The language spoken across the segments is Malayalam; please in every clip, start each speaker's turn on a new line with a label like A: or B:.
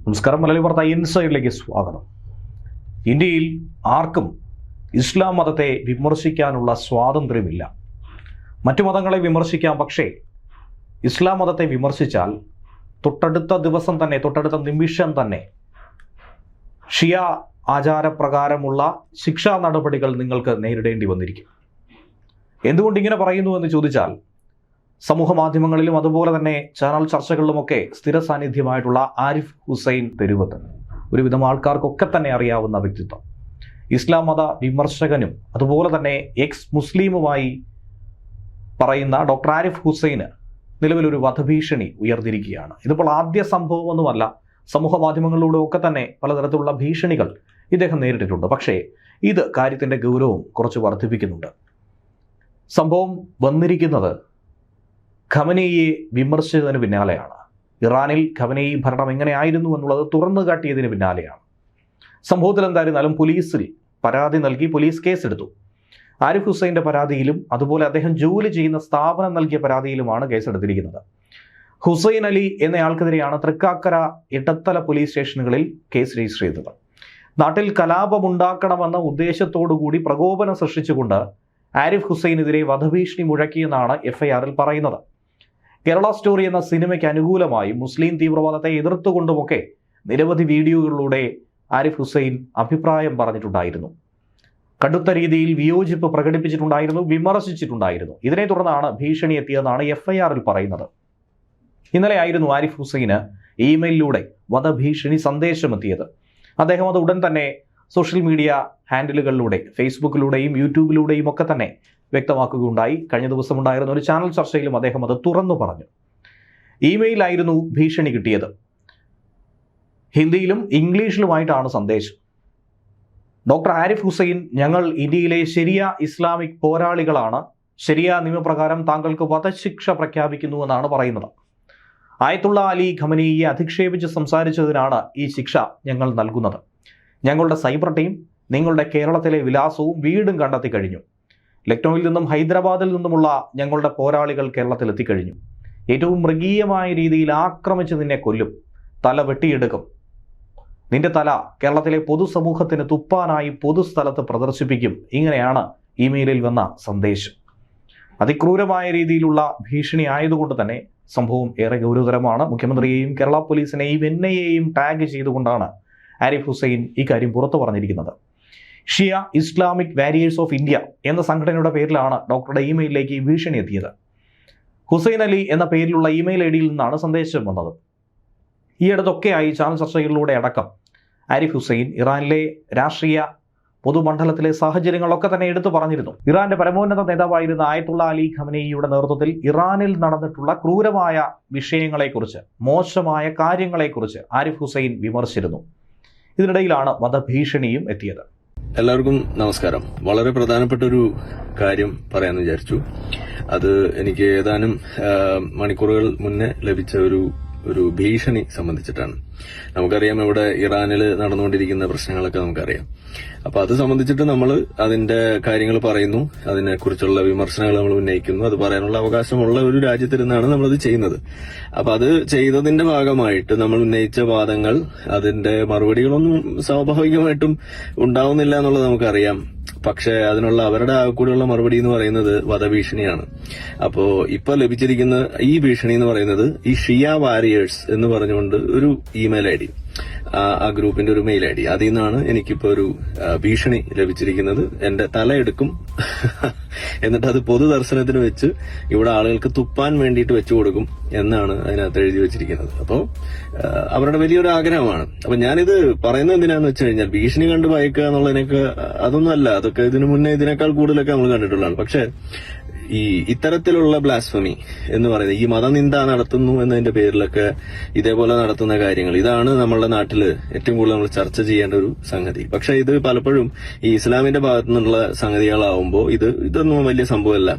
A: നമസ്കാരം. മലയാളി വാർത്ത ഇൻസൈഡിലേക്ക് സ്വാഗതം. ഇന്ത്യയിൽ ആർക്കും ഇസ്ലാം മതത്തെ വിമർശിക്കാനുള്ള സ്വാതന്ത്ര്യമില്ല. മറ്റു മതങ്ങളെ വിമർശിക്കാം, പക്ഷേ ഇസ്ലാം മതത്തെ വിമർശിച്ചാൽ തൊട്ടടുത്ത ദിവസം തന്നെ, തൊട്ടടുത്ത നിമിഷം തന്നെ ഷിയ ആചാരപ്രകാരമുള്ള ശിക്ഷാ നടപടികൾ നിങ്ങൾക്ക് നേരിടേണ്ടി വന്നിരിക്കും. എന്തുകൊണ്ട് ഇങ്ങനെ പറയുന്നു എന്ന് ചോദിച്ചാൽ, സമൂഹ മാധ്യമങ്ങളിലും അതുപോലെ തന്നെ ചാനൽ ചർച്ചകളിലുമൊക്കെ സ്ഥിര സാന്നിധ്യമായിട്ടുള്ള ആരിഫ് ഹുസൈൻ തെരുവത്ത്, ഒരുവിധം ആൾക്കാർക്കൊക്കെ തന്നെ അറിയാവുന്ന വ്യക്തിത്വം, ഇസ്ലാം മത വിമർശകനും അതുപോലെ തന്നെ എക്സ് മുസ്ലിമുമായി പറയുന്ന ഡോക്ടർ ആരിഫ് ഹുസൈന് നിലവിലൊരു വധഭീഷണി ഉയർന്നിരിക്കുകയാണ്. ഇതിപ്പോൾ ആദ്യ സംഭവമൊന്നുമല്ല. സമൂഹ മാധ്യമങ്ങളിലൂടെ ഒക്കെ തന്നെ പലതരത്തിലുള്ള ഭീഷണികൾ ഇദ്ദേഹം നേരിട്ടിട്ടുണ്ട്. പക്ഷേ ഇത് കാര്യത്തിൻ്റെ ഗൗരവം കുറച്ച് വർദ്ധിപ്പിക്കുന്നുണ്ട്. സംഭവം വന്നിരിക്കുന്നത് ഖമനേയിയെ വിമർശിച്ചതിന് പിന്നാലെയാണ്. ഇറാനിൽ ഖമനേയി ഭരണം എങ്ങനെയായിരുന്നു എന്നുള്ളത് തുറന്നു കാട്ടിയതിന് പിന്നാലെയാണ്. സംഭവത്തിൽ എന്തായിരുന്നാലും പോലീസിൽ പരാതി നൽകി, പോലീസ് കേസെടുത്തു. ആരിഫ് ഹുസൈൻ്റെ പരാതിയിലും അതുപോലെ അദ്ദേഹം ജോലി ചെയ്യുന്ന സ്ഥാപനം നൽകിയ പരാതിയിലുമാണ് കേസെടുത്തിരിക്കുന്നത്. ഹുസൈൻ അലി എന്നയാൾക്കെതിരെയാണ് തൃക്കാക്കര, ഇടത്തല പോലീസ് സ്റ്റേഷനുകളിൽ കേസ് രജിസ്റ്റർ ചെയ്തത്. നാട്ടിൽ കലാപമുണ്ടാക്കണമെന്ന ഉദ്ദേശത്തോടുകൂടി പ്രകോപനം സൃഷ്ടിച്ചുകൊണ്ട് ആരിഫ് ഹുസൈനെതിരെ വധഭീഷണി മുഴക്കിയെന്നാണ് എഫ്ഐആറിൽ പറയുന്നത്. കേരള സ്റ്റോറി എന്ന സിനിമയ്ക്ക് അനുകൂലമായി മുസ്ലിം തീവ്രവാദത്തെ എതിർത്തുകൊണ്ടുമൊക്കെ നിരവധി വീഡിയോകളിലൂടെ ആരിഫ് ഹുസൈൻ അഭിപ്രായം പറഞ്ഞിട്ടുണ്ടായിരുന്നു. കടുത്ത രീതിയിൽ വിയോജിപ്പ് പ്രകടിപ്പിച്ചിട്ടുണ്ടായിരുന്നു, വിമർശിച്ചിട്ടുണ്ടായിരുന്നു. ഇതിനെ തുടർന്നാണ് ഭീഷണി എത്തിയതെന്നാണ് എഫ്ഐആറിൽ പറയുന്നത്. ഇന്നലെയായിരുന്നു ആരിഫ് ഹുസൈന് ഇമെയിലിലൂടെ വധഭീഷണി സന്ദേശമെത്തിയത്. അദ്ദേഹം അത് ഉടൻ തന്നെ സോഷ്യൽ മീഡിയ ഹാൻഡിലുകളിലൂടെ, ഫേസ്ബുക്കിലൂടെയും യൂട്യൂബിലൂടെയും ഒക്കെ തന്നെ വ്യക്തമാക്കുകയുണ്ടായി. കഴിഞ്ഞ ദിവസം ഉണ്ടായിരുന്ന ഒരു ചാനൽ ചർച്ചയിലും അദ്ദേഹം അത് തുറന്നു പറഞ്ഞു. ഇമെയിലായിരുന്നു ഭീഷണി കിട്ടിയത്. ഹിന്ദിയിലും ഇംഗ്ലീഷിലുമായിട്ടാണ് സന്ദേശം. ഡോക്ടർ ആരിഫ് ഹുസൈൻ, ഞങ്ങൾ ഇന്ത്യയിലെ ശരിയ ഇസ്ലാമിക് പോരാളികളാണ്. ശരിയ നിയമപ്രകാരം താങ്കൾക്ക് വധശിക്ഷ പ്രഖ്യാപിക്കുന്നുവെന്നാണ് പറയുന്നത്. ആയത്തുള്ള അലി ഖമനേയിയെ അധിക്ഷേപിച്ച് സംസാരിച്ചതിനാണ് ഈ ശിക്ഷ ഞങ്ങൾ നൽകുന്നത്. ഞങ്ങളുടെ സൈബർ ടീം നിങ്ങളുടെ കേരളത്തിലെ വിലാസവും വീടും കണ്ടെത്തി കഴിഞ്ഞു. ലക്നൌവിൽ നിന്നും ഹൈദരാബാദിൽ നിന്നുമുള്ള ഞങ്ങളുടെ പോരാളികൾ കേരളത്തിൽ എത്തിക്കഴിഞ്ഞു. ഏറ്റവും മൃഗീയമായ രീതിയിൽ ആക്രമിച്ച് നിന്നെ കൊല്ലും, തല വെട്ടിയെടുക്കും. നിന്റെ തല കേരളത്തിലെ പൊതുസമൂഹത്തിന് തുപ്പാനായി പൊതുസ്ഥലത്ത് പ്രദർശിപ്പിക്കും. ഇങ്ങനെയാണ് ഇമെയിലിൽ വന്ന സന്ദേശം. അതിക്രൂരമായ രീതിയിലുള്ള ഭീഷണി ആയതുകൊണ്ട് തന്നെ സംഭവം ഏറെ ഗൗരവതരമാണ്. മുഖ്യമന്ത്രിയെയും കേരള പോലീസിനെയും എൻഐയെയും ടാഗ് ചെയ്തുകൊണ്ടാണ് ആരിഫ് ഹുസൈൻ ഇക്കാര്യം പുറത്തു പറഞ്ഞിരിക്കുന്നത്. ഷിയ ഇസ്ലാമിക് വാരിയേഴ്സ് ഓഫ് ഇന്ത്യ എന്ന സംഘടനയുടെ പേരിലാണ് ഡോക്ടറുടെ ഇമെയിലിലേക്ക് ഈ ഭീഷണി എത്തിയത്. ഹുസൈൻ അലി എന്ന പേരിലുള്ള ഇമെയിൽ ഐ ഡിയിൽ നിന്നാണ് സന്ദേശം വന്നത്. ഈയിടത്തൊക്കെയായി ചാനൽ ചർച്ചകളിലൂടെ അടക്കം ആരിഫ് ഹുസൈൻ ഇറാനിലെ രാഷ്ട്രീയ പൊതുമണ്ഡലത്തിലെ സാഹചര്യങ്ങളൊക്കെ തന്നെ എടുത്തു പറഞ്ഞിരുന്നു. ഇറാന്റെ പരമോന്നത നേതാവായിരുന്ന ആയത്തുള്ള അലി ഖമനേയിയുടെ നേതൃത്വത്തിൽ ഇറാനിൽ നടന്നിട്ടുള്ള ക്രൂരമായ വിഷയങ്ങളെക്കുറിച്ച്, മോശമായ കാര്യങ്ങളെക്കുറിച്ച് ആരിഫ് ഹുസൈൻ വിമർശിച്ചിരുന്നു. ഇതിനിടയിലാണ് വധഭീഷണിയും എത്തിയത്.
B: എല്ലാവർക്കും നമസ്കാരം. വളരെ പ്രധാനപ്പെട്ട ഒരു കാര്യം പറയാമെന്ന് വിചാരിച്ചു. അത് എനിക്ക് ഏതാനും മണിക്കൂറുകൾ മുന്നേ ലഭിച്ച ഒരു ഭീഷണി സംബന്ധിച്ചിട്ടാണ്. നമുക്കറിയാം, ഇവിടെ ഇറാനിൽ നടന്നുകൊണ്ടിരിക്കുന്ന പ്രശ്നങ്ങളൊക്കെ നമുക്കറിയാം. അപ്പൊ അത് സംബന്ധിച്ചിട്ട് നമ്മൾ അതിന്റെ കാര്യങ്ങൾ പറയുന്നു, അതിനെക്കുറിച്ചുള്ള വിമർശനങ്ങൾ നമ്മൾ ഉന്നയിക്കുന്നു. അത് പറയാനുള്ള അവകാശമുള്ള ഒരു രാജ്യത്തിരുന്നാണ് നമ്മളത് ചെയ്യുന്നത്. അപ്പൊ അത് ചെയ്തതിന്റെ ഭാഗമായിട്ട് നമ്മൾ ഉന്നയിച്ച വാദങ്ങൾ, അതിന്റെ മറുപടികളൊന്നും സ്വാഭാവികമായിട്ടും ഉണ്ടാവുന്നില്ല എന്നുള്ളത് നമുക്കറിയാം. പക്ഷെ അതിനുള്ള അവരുടെ കൂടെയുള്ള മറുപടി എന്ന് പറയുന്നത് വധഭീഷണിയാണ്. അപ്പോ ഇപ്പൊ ലഭിച്ചിരിക്കുന്ന ഈ ഭീഷണി എന്ന് പറയുന്നത് ഈ ഷിയ വാരിയേഴ്സ് എന്ന് പറഞ്ഞുകൊണ്ട് ഒരു ഇമെയിൽ ഐ ഡി, ആ ഗ്രൂപ്പിന്റെ ഒരു മെയിൽ ഐ ഡി, അതിൽ നിന്നാണ് എനിക്കിപ്പോ ഒരു ഭീഷണി ലഭിച്ചിരിക്കുന്നത്. എന്റെ തലയെടുക്കും, എന്നിട്ട് അത് പൊതുദർശനത്തിന് വെച്ച് ഇവിടെ ആളുകൾക്ക് തുപ്പാൻ വേണ്ടിയിട്ട് വെച്ചു കൊടുക്കും എന്നാണ് അതിനകത്ത് എഴുതി വെച്ചിരിക്കുന്നത്. അപ്പോൾ അവരുടെ വലിയൊരു ആഗ്രഹമാണ്. അപ്പൊ ഞാനിത് പറയുന്നത് എന്തിനാന്ന് വെച്ച് കഴിഞ്ഞാൽ, ഭീഷണി കണ്ട് ഭയക്കുക എന്നുള്ളതിനൊക്കെ അതൊന്നുമല്ല. അതൊക്കെ ഇതിനു മുന്നേ ഇതിനേക്കാൾ കൂടുതലൊക്കെ നമ്മൾ കണ്ടിട്ടുള്ളതാണ്. പക്ഷെ ഈ ഇത്തരത്തിലുള്ള ബ്ലാസ്ഫമി എന്ന് പറയുന്നത്, ഈ മതനിന്ദ നടത്തുന്നു എന്നതിന്റെ പേരിലൊക്കെ ഇതേപോലെ നടത്തുന്ന കാര്യങ്ങൾ, ഇതാണ് നമ്മളുടെ നാട്ടില് ഏറ്റവും കൂടുതൽ നമ്മൾ ചർച്ച ചെയ്യേണ്ട ഒരു സംഗതി. പക്ഷെ ഇത് പലപ്പോഴും ഈ ഇസ്ലാമിന്റെ ഭാഗത്തു നിന്നുള്ള സംഗതികളാവുമ്പോൾ ഇതൊന്നും വലിയ സംഭവമല്ല,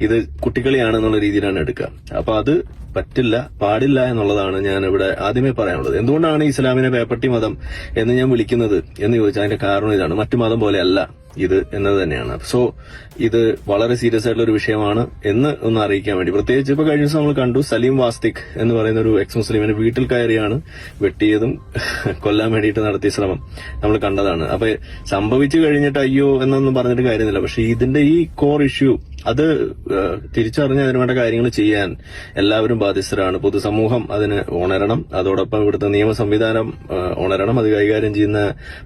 B: ഇത് കുട്ടികളിയാണെന്നുള്ള രീതിയിലാണ് എടുക്കുക. അപ്പൊ അത് പറ്റില്ല, പാടില്ല എന്നുള്ളതാണ് ഞാൻ ഇവിടെ ആദ്യമേ പറയാനുള്ളത്. എന്തുകൊണ്ടാണ് ഇസ്ലാമിനെ പേപ്പട്ടി മതം എന്ന് ഞാൻ വിളിക്കുന്നത് എന്ന് ചോദിച്ചാൽ അതിന്റെ കാരണം ഇതാണ്. മറ്റു മതം പോലെയല്ല ഇത് എന്നത് തന്നെയാണ്. സോ ഇത് വളരെ സീരിയസ് ആയിട്ടുള്ള ഒരു വിഷയമാണ് എന്ന് ഒന്ന് അറിയിക്കാൻ വേണ്ടി. പ്രത്യേകിച്ച് ഇപ്പൊ കഴിഞ്ഞ ദിവസം നമ്മൾ കണ്ടു, സലീം വാസ്തിക് എന്ന് പറയുന്ന ഒരു എക്സ് മുസ്ലിമിന്റെ വീട്ടിൽ കയറിയാണ് വെട്ടിയതും കൊല്ലാൻ വേണ്ടിയിട്ട് നടത്തിയ ശ്രമം നമ്മൾ കണ്ടതാണ്. അപ്പൊ സംഭവിച്ചു കഴിഞ്ഞിട്ട് അയ്യോ എന്നൊന്നും പറഞ്ഞിട്ട് കാര്യമില്ല. പക്ഷെ ഇതിന്റെ ഈ കോർ ഇഷ്യൂ അത് തിരിച്ചറിഞ്ഞ് അതിന് വേണ്ട കാര്യങ്ങൾ ചെയ്യാൻ എല്ലാവരും ബാധ്യസ്ഥരാണ്. പൊതുസമൂഹം അതിന് ഉണരണം. അതോടൊപ്പം ഇവിടുത്തെ നിയമ സംവിധാനം ഉണരണം. അത് കൈകാര്യം ചെയ്യുന്ന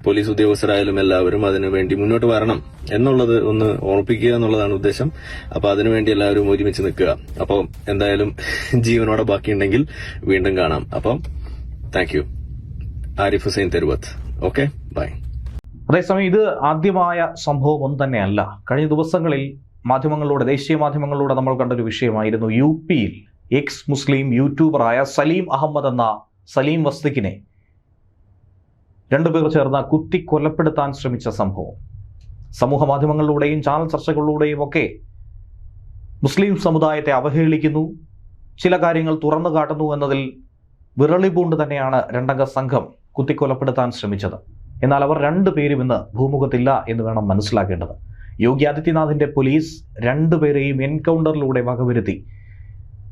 B: പോലീസ് ഉദ്യോഗസ്ഥരായാലും എല്ലാവരും അതിനു വേണ്ടി മുന്നോട്ട് വരണം എന്നുള്ളത് ഒന്ന് ഓർപ്പിക്കുക എന്നുള്ളതാണ് ഉദ്ദേശം. അപ്പൊ അതിനുവേണ്ടി എല്ലാവരും ഒരുമിച്ച് നിൽക്കുക. അപ്പോൾ എന്തായാലും ജീവനോടെ ബാക്കിയുണ്ടെങ്കിൽ വീണ്ടും കാണാം. അപ്പം thank you. Arif Hussain Theruvath. Okay, bye.
A: അതേസമയം ഇത് ആദ്യമായ സംഭവം ഒന്നും തന്നെയല്ല. കഴിഞ്ഞ ദിവസങ്ങളിൽ മാധ്യമങ്ങളിലൂടെ, ദേശീയ മാധ്യമങ്ങളിലൂടെ നമ്മൾ കണ്ടൊരു വിഷയമായിരുന്നു. യു പിയിൽ എക്സ് മുസ്ലിം യൂട്യൂബറായ സലീം അഹമ്മദ് എന്ന സലീം വസ്തിക്കിനെ രണ്ടുപേർ ചേർന്ന് കുത്തി കൊലപ്പെടുത്താൻ ശ്രമിച്ച സംഭവം. സമൂഹ മാധ്യമങ്ങളിലൂടെയും ചാനൽ ചർച്ചകളിലൂടെയും ഒക്കെ മുസ്ലിം സമുദായത്തെ അവഹേളിക്കുന്നു, ചില കാര്യങ്ങൾ തുറന്നു കാട്ടുന്നു എന്നതിൽ വിറളി പൂണ്ട് തന്നെയാണ് രണ്ടംഗ സംഘം കുത്തിക്കൊലപ്പെടുത്താൻ ശ്രമിച്ചത്. എന്നാൽ അവർ രണ്ടുപേരും ഇന്ന് ഭൂമുഖത്തില്ല എന്ന് വേണം മനസ്സിലാക്കേണ്ടത്. യോഗി ആദിത്യനാഥിന്റെ പോലീസ് രണ്ടുപേരെയും എൻകൗണ്ടറിലൂടെ വകവരുത്തി.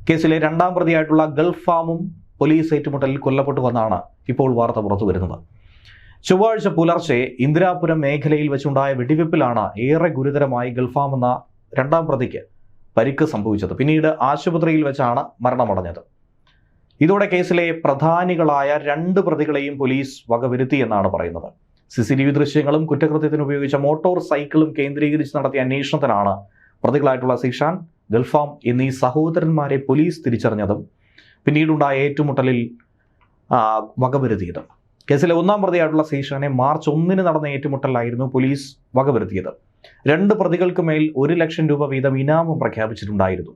A: കേസിലെ രണ്ടാം പ്രതിയായിട്ടുള്ള ഗൾഫ് ഫാമും പോലീസ് ഏറ്റുമുട്ടലിൽ കൊല്ലപ്പെട്ടുവെന്നാണ് ഇപ്പോൾ വാർത്ത പുറത്തു വരുന്നത്. ചൊവ്വാഴ്ച പുലർച്ചെ ഇന്ദിരാപുരം മേഖലയിൽ വെച്ചുണ്ടായ വെടിവെപ്പിലാണ് ഏറെ ഗുരുതരമായി ഗൾഫ് ഫാം എന്ന രണ്ടാം പ്രതിക്ക് പരിക്ക് സംഭവിച്ചത്. പിന്നീട് ആശുപത്രിയിൽ വെച്ചാണ് മരണമടഞ്ഞത്. ഇതോടെ കേസിലെ പ്രധാനികളായ രണ്ട് പ്രതികളെയും പോലീസ് വകവരുത്തി എന്നാണ് പറയുന്നത്. CCTV ദൃശ്യങ്ങളും കുറ്റകൃത്യത്തിന് ഉപയോഗിച്ച മോട്ടോർ സൈക്കിളും കേന്ദ്രീകരിച്ച് നടത്തിയ അന്വേഷണത്തിനാണ് പ്രതികളായിട്ടുള്ള സിഷാൻ, ഗൾഫാം എന്നീ സഹോദരന്മാരെ പോലീസ് തിരിച്ചറിഞ്ഞതും പിന്നീടുണ്ടായ ഏറ്റുമുട്ടലിൽ വകവരുത്തിയത്. കേസിലെ ഒന്നാം പ്രതിയായിട്ടുള്ള സിഷാനെ മാർച്ച് 1 നടന്ന ഏറ്റുമുട്ടലിലായിരുന്നു പോലീസ് വകവരുത്തിയത്. രണ്ട് പ്രതികൾക്ക് മേൽ 1 ലക്ഷം രൂപ വീതം ഇനാമും പ്രഖ്യാപിച്ചിട്ടുണ്ടായിരുന്നു.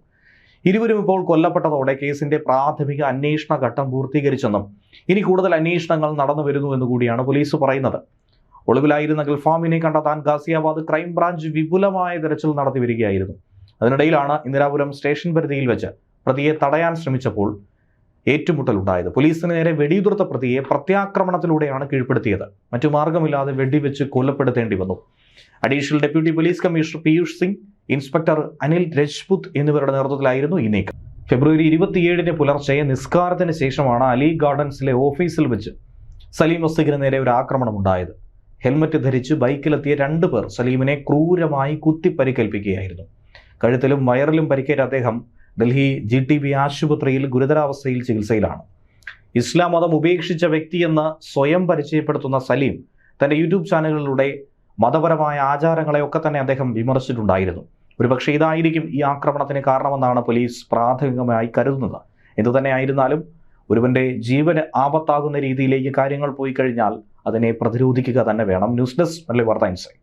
A: ഇരുവരും ഇപ്പോൾ കൊല്ലപ്പെട്ടതോടെ കേസിന്റെ പ്രാഥമിക അന്വേഷണ ഘട്ടം പൂർത്തീകരിച്ചെന്നും ഇനി കൂടുതൽ അന്വേഷണങ്ങൾ നടന്നു വരുന്നു എന്നുകൂടിയാണ് പോലീസ് പറയുന്നത്. ഒളിവിലായിരുന്ന ഗൾഫാമിനെ കണ്ടെത്താൻ ഗാസിയാബാദ് ക്രൈംബ്രാഞ്ച് വിപുലമായ തെരച്ചിൽ നടത്തി വരികയായിരുന്നു. അതിനിടയിലാണ് ഇന്ദിരാപുരം സ്റ്റേഷൻ പരിധിയിൽ വെച്ച് പ്രതിയെ തടയാൻ ശ്രമിച്ചപ്പോൾ ഏറ്റുമുട്ടലുണ്ടായത്. പോലീസിന് നേരെ വെടിയുതിർത്ത പ്രതിയെ പ്രത്യാക്രമണത്തിലൂടെയാണ് കീഴ്പ്പെടുത്തിയത്. മറ്റു മാർഗമില്ലാതെ വെടിവെച്ച് കൊല്ലപ്പെടുത്തേണ്ടി വന്നു. Additional deputy police commissioner Piyush Singh, inspector Anil Rajput എന്നിവരുടെ നേതൃത്വത്തിലായിരുന്നു ഈ നീക്കം. ഫെബ്രുവരി 27 പുലർച്ചെ നിസ്കാരത്തിന് ശേഷമാണ് അലി ഗാർഡൻസിലെ ഓഫീസിൽ വെച്ച് സലീം വസ്തിക്കിന് നേരെ ഒരു ആക്രമണം ഉണ്ടായത്. ഹെൽമറ്റ് ധരിച്ച് ബൈക്കിലെത്തിയ 2 പേർ സലീമിനെ ക്രൂരമായി കുത്തി പരിക്കേൽപ്പിക്കുകയായിരുന്നു. കഴുത്തിലും വയറിലും പരിക്കേറ്റ അദ്ദേഹം ഡൽഹി GTB ആശുപത്രിയിൽ ഗുരുതരാവസ്ഥയിൽ ചികിത്സയിലാണ്. ഇസ്ലാം മതം ഉപേക്ഷിച്ച വ്യക്തിയെന്ന് സ്വയം പരിചയപ്പെടുത്തുന്ന സലീം തന്റെ യൂട്യൂബ് ചാനലുകളിലൂടെ മതപരമായ ആചാരങ്ങളെയൊക്കെ തന്നെ അദ്ദേഹം വിമർശിച്ചിട്ടുണ്ടായിരുന്നു. ഒരുപക്ഷെ ഇതായിരിക്കും ഈ ആക്രമണത്തിന് കാരണമെന്നാണ് പോലീസ് പ്രാഥമികമായി കരുതുന്നത്. എന്തുതന്നെയായിരുന്നാലും ഒരുവന്റെ ജീവന് ആപത്താകുന്ന രീതിയിലേക്ക് കാര്യങ്ങൾ പോയി കഴിഞ്ഞാൽ അതിനെ പ്രതിരോധിക്കുക തന്നെ വേണം. ന്യൂസ് ഡെസ്ക് മലയാളി വാർത്ത ഇൻസൈറ്റ്.